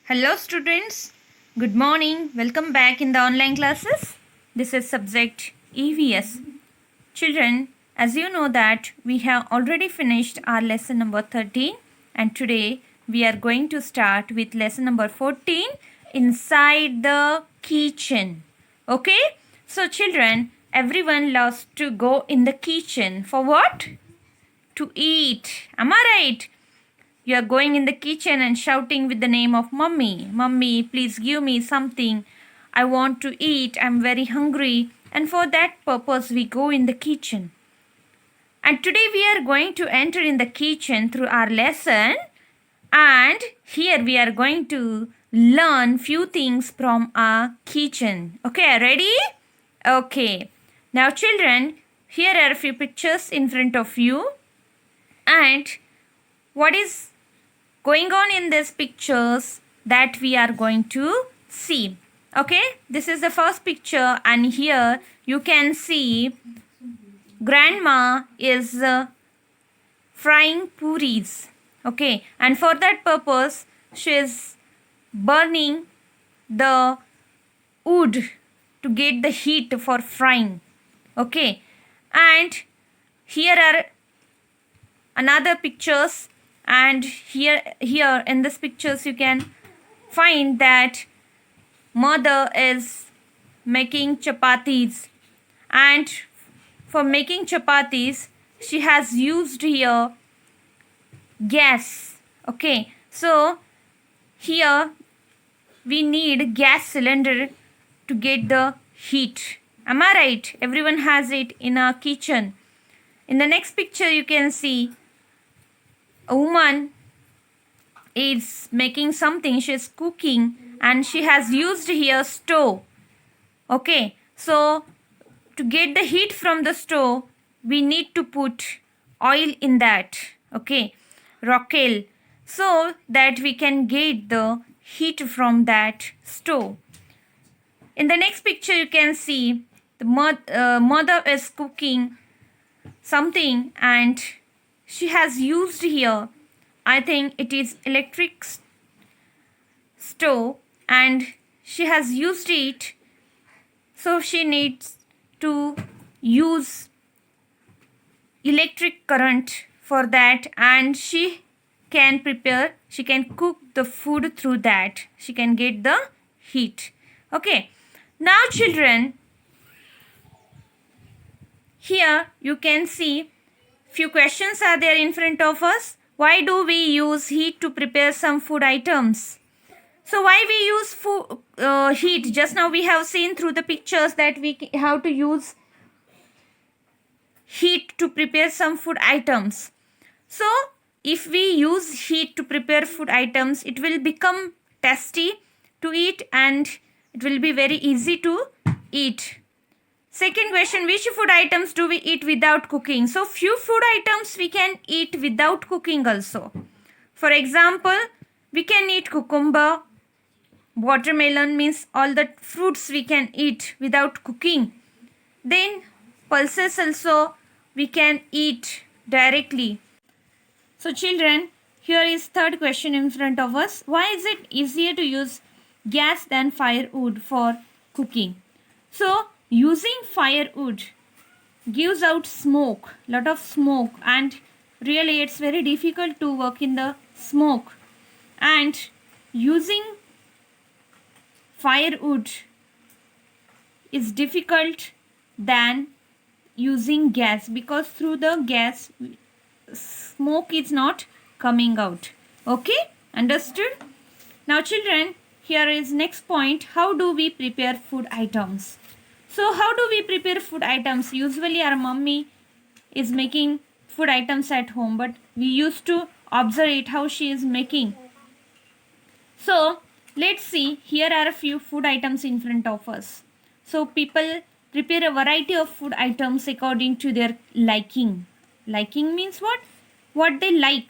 Hello students, good morning. Welcome back in the online classes. This is subject EVS. Children, as you know that we have already finished our lesson number 13 and today we are going to start with lesson number 14 inside the kitchen. Okay? So children, everyone loves to go in the kitchen for what? To eat. Am I right? You are going in the kitchen and shouting with the name of Mummy. Mummy, please give me something. I want to eat. I'm very hungry. And for that purpose, we go in the kitchen. And today we are going to enter in the kitchen through our lesson. And here we are going to learn few things from our kitchen. Okay, ready? Okay. Now children, here are a few pictures in front of you. And what is going on in these pictures that we are going to see. Okay, this is the first picture and here you can see grandma is frying puris. Okay, and for that purpose she is burning the wood to get the heat for frying. Okay, and here are another pictures, and here in this pictures you can find that mother is making chapatis, and for making chapatis she has used here gas. Okay, so here we need gas cylinder to get the heat. Am I right? Everyone has it in our kitchen. In the next picture you can see a woman is making something. She is cooking and she has used here stove. Okay, so to get the heat from the stove we need to put oil in that. Okay, rockel, so that we can get the heat from that stove. In the next picture you can see the mother is cooking something and she has used here, I think it is electric stove, and she has used it, so she needs to use electric current for that, and she can cook the food through that. She can get the heat. Okay, now children, here you can see few questions are there in front of us. Why do we use heat to prepare some food items? So why we use heat? Just now we have seen through the pictures that we have to use heat to prepare some food items. So if we use heat to prepare food items, it will become tasty to eat and it will be very easy to eat. Second question, which food items do we eat without cooking? So few food items we can eat without cooking also. For example, we can eat cucumber, watermelon, means all the fruits we can eat without cooking. Then pulses also we can eat directly. So children, here is third question in front of us. Why is it easier to use gas than firewood for cooking? So using firewood gives out smoke, lot of smoke, and really it's very difficult to work in the smoke. And using firewood is difficult than using gas, because through the gas smoke is not coming out. Okay, understood? Now children, here is next point. How do we prepare food items? So how do we prepare food items? Usually our mummy is making food items at home, but we used to observe it how she is making. So let's see, here are a few food items in front of us. So people prepare a variety of food items according to their liking. Liking means what? What they like.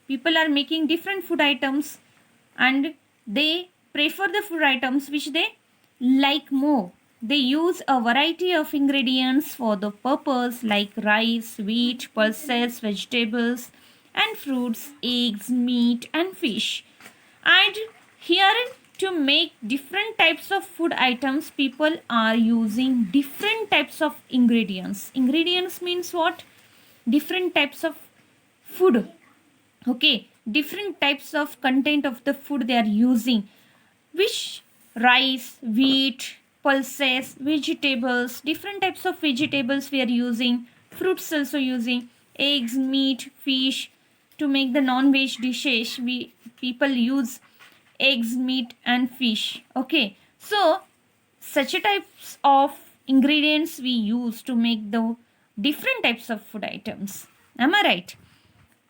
People are making different food items and they prefer the food items which they like more. They use a variety of ingredients for the purpose like rice, wheat, pulses, vegetables and fruits, eggs, meat and fish. And Here, to make different types of food items, people are using different types of ingredients. Ingredients means what? Different types of food. Okay, different types of content of the food they are using, which rice, wheat, pulses, vegetables, different types of vegetables we are using, fruits also using, eggs, meat, fish. To make the non-veg dishes, we people use eggs, meat and fish. Okay, so such a types of ingredients we use to make the different types of food items. Am I right?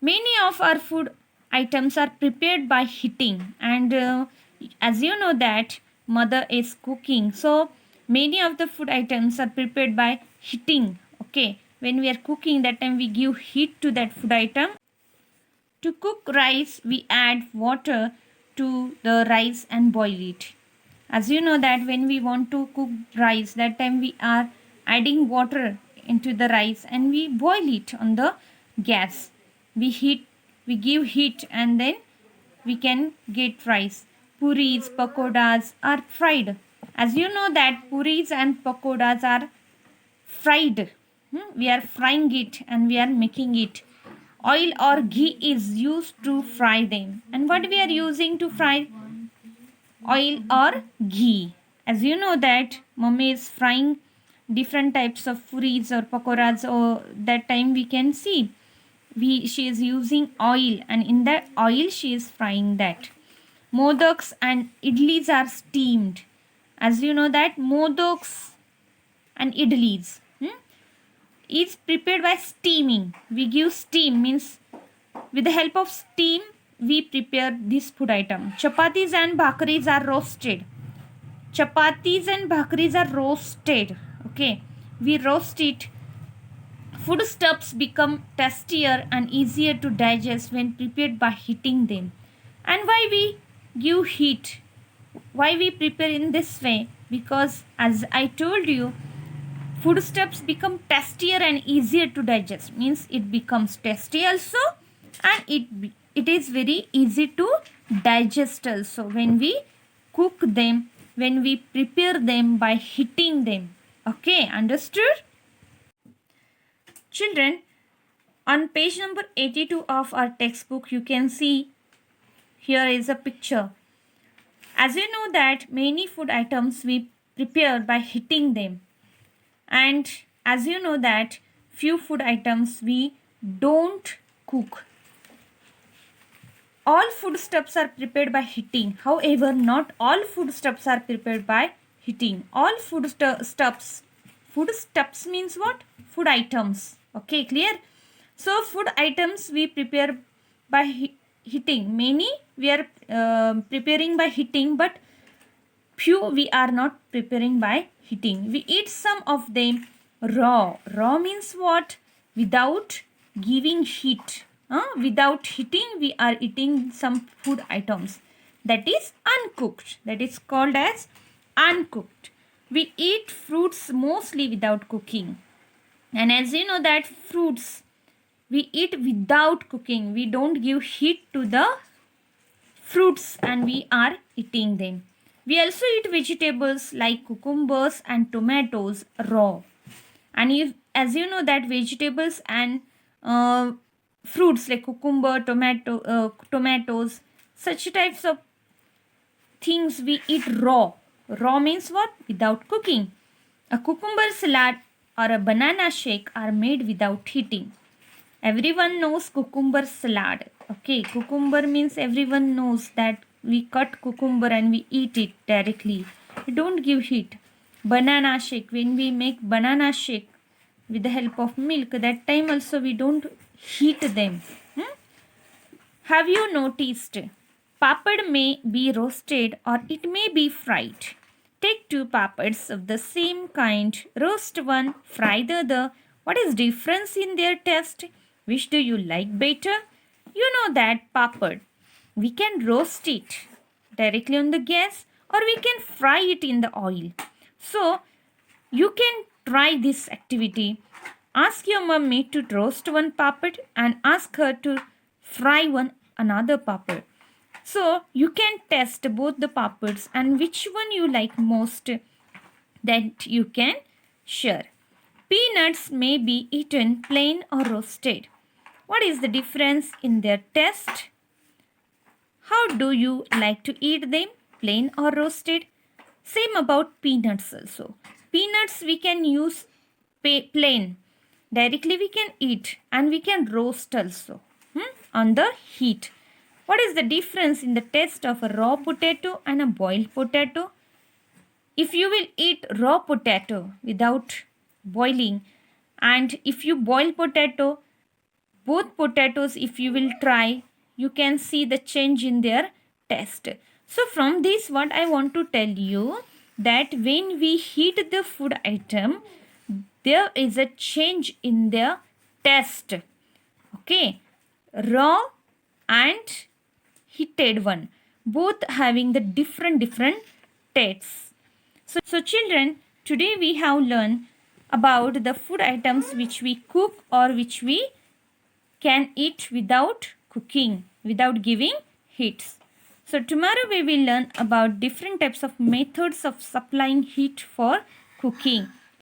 Many of our food items are prepared by heating, and as you know that mother is cooking, so many of the food items are prepared by heating. Okay, when we are cooking, that time we give heat to that food item. To cook rice, we add water to the rice and boil it. As you know that when we want to cook rice, that time we are adding water into the rice and we boil it on the gas. We give heat, and then we can get rice. Puris, pakodas are fried. As you know that puris and pakodas are fried. We are frying it and we are making it. Oil or ghee is used to fry them. And what we are using to fry? Oil or ghee. As you know that mummy is frying different types of puris or pakoras, or that time we can see she is using oil, and in that oil she is frying that. Modaks and idlis are steamed. As you know that modaks and idlis is prepared by steaming. We give steam, means with the help of steam we prepare this food item. Chapatis and bhakaris are roasted. Chapatis and bhakaris are roasted. Okay, we roast it. Foodstuffs become tastier and easier to digest when prepared by heating them. And why we give heat? Why we prepare in this way? Because as I told you, foodstuffs become tastier and easier to digest. Means it becomes tasty also, and it is very easy to digest also when we cook them, when we prepare them by heating them. Okay, understood? Children, on page number 82 of our textbook, you can see here is a picture. As you know that many food items we prepare by heating them, and as you know that few food items we don't cook. All foodstuffs are prepared by heating. However, not all foodstuffs are prepared by heating. All foodstuffs means what? Food items. Okay, clear? So food items we prepare by heating. Many we are preparing by heating, but few we are not preparing by heating. We eat some of them raw. Raw means what? Without giving heat. Without heating, we are eating some food items. That is uncooked. That is called as uncooked. We eat fruits mostly without cooking. And as you know that fruits we eat without cooking. We don't give heat to the fruits and we are eating them. We also eat vegetables like cucumbers and tomatoes raw. And as you know that vegetables and fruits like cucumber, tomatoes, such types of things we eat raw. Raw means what? Without cooking. A cucumber salad or a banana shake are made without heating. Everyone knows cucumber salad. Okay, cucumber means everyone knows that we cut cucumber and we eat it directly. We don't give heat. Banana shake, when we make banana shake with the help of milk, that time also we don't heat them. Have you noticed? Papad may be roasted or it may be fried. Take two papads of the same kind, roast one, fry the other. What is difference in their taste? Which do you like better? You know that papad, we can roast it directly on the gas or we can fry it in the oil. So you can try this activity. Ask your mummy to roast one papad and ask her to fry one another papad. So you can test both the papads and which one you like most, that you can share. Peanuts may be eaten plain or roasted. What is the difference in their taste? How do you like to eat them, plain or roasted? Same about peanuts also. Peanuts we can use plain. Directly we can eat and we can roast also on the heat. What is the difference in the taste of a raw potato and a boiled potato? If you will eat raw potato without boiling, and if you boil potato, both potatoes, if you will try, you can see the change in their taste. So from this, what I want to tell you, that when we heat the food item, there is a change in their taste. Okay, raw and heated one, both having the different tastes. So children, today we have learned about the food items which we cook or which we can eat without cooking, without giving heats. So tomorrow we will learn about different types of methods of supplying heat for cooking.